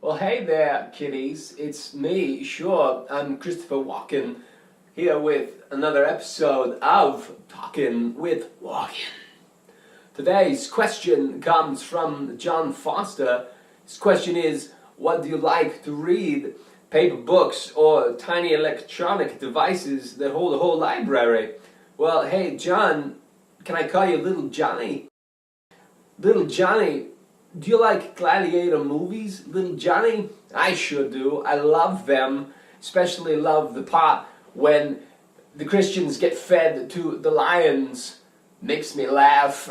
Well, hey there, kiddies. It's me, sure. I'm Christopher Walken, here with another episode of Talken with Walken. Today's question comes from John Foster. His question is, what do you like to read? Paper books or tiny electronic devices that hold a whole library? Well, hey, John, can I call you Little Johnny? Little Johnny, do you like gladiator movies, Little Johnny? I sure do. I love them. Especially love the part when the Christians get fed to the lions. Makes me laugh.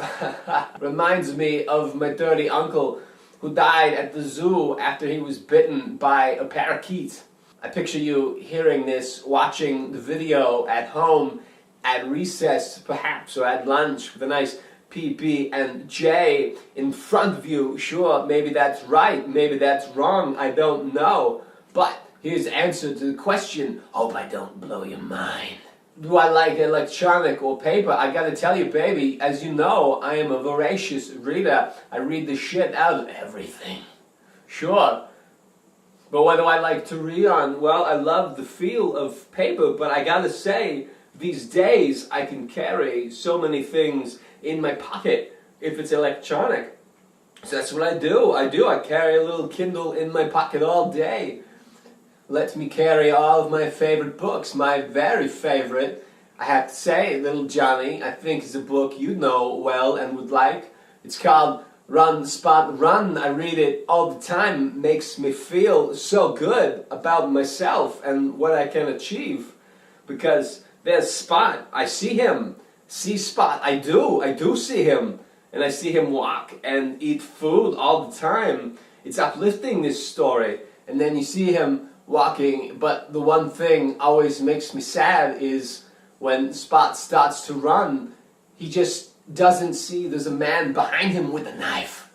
Reminds me of my dirty uncle who died at the zoo after he was bitten by a parakeet. I picture you hearing this, watching the video at home, at recess perhaps, or at lunch with a nice PB&J in front of you. Sure, maybe that's right, maybe that's wrong, I don't know. But here's the answer to the question. Hope I don't blow your mind. Do I like electronic or paper? I gotta tell you, baby, as you know, I am a voracious reader. I read the shit out of everything. Sure. But what do I like to read on? Well, I love the feel of paper, but I gotta say, these days I can carry so many things in my pocket if it's electronic. So that's what I do. I carry a little Kindle in my pocket all day. Let me carry all of my favorite books. My very favorite, I have to say, Little Johnny, I think is a book you know well and would like. It's called Run, Spot, Run. I read it all the time. Makes me feel so good about myself and what I can achieve. Because there's Spot. I see him. See Spot. I do see him. And I see him walk and eat food all the time. It's uplifting, this story. And then you see him walking, but the one thing always makes me sad is when Spot starts to run, he just doesn't see there's a man behind him with a knife.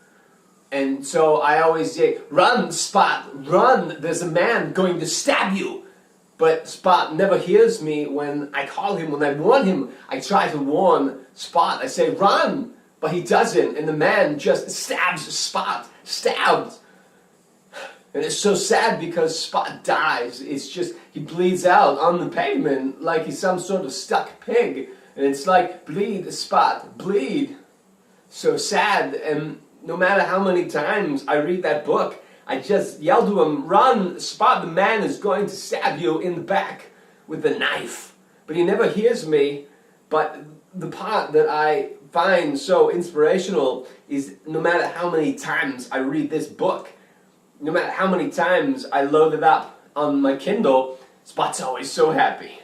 And so I always say, run, Spot, run, there's a man going to stab you. But Spot never hears me when I call him, when I warn him. I try to warn Spot, I say, run, but he doesn't, and the man just stabs Spot, stabbed. And it's so sad because Spot dies. It's just, he bleeds out on the pavement like he's some sort of stuck pig. And it's like, bleed, Spot, bleed. So sad, and no matter how many times I read that book, I just yell to him, run, Spot, the man is going to stab you in the back with a knife. But he never hears me. But the part that I find so inspirational is no matter how many times I read this book, no matter how many times I load it up on my Kindle, Spot's always so happy.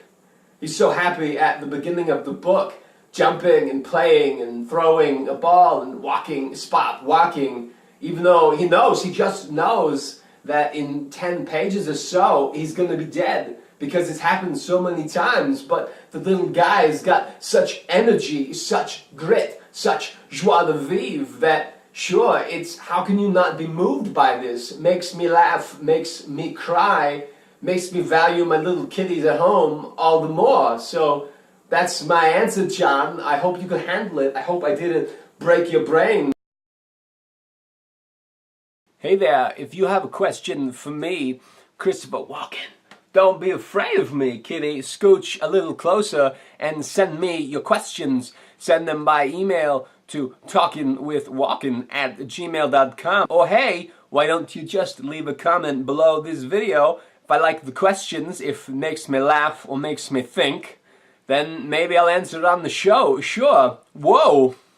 He's so happy at the beginning of the book, jumping and playing and throwing a ball and walking, Spot walking, even though he just knows that in 10 pages or so, he's going to be dead because it's happened so many times. But the little guy's got such energy, such grit, such joie de vivre that sure, it's how can you not be moved by this? Makes me laugh, makes me cry, makes me value my little kitties at home all the more. So that's my answer, John. I hope you can handle it. I hope I didn't break your brain. Hey there, if you have a question for me, Christopher Walken, don't be afraid of me, kitty. Scooch a little closer and send me your questions. Send them by email to talkenwithwalken@gmail.com. Or hey, why don't you just leave a comment below this video? If I like the questions, if it makes me laugh or makes me think, then maybe I'll answer it on the show. Sure. Whoa!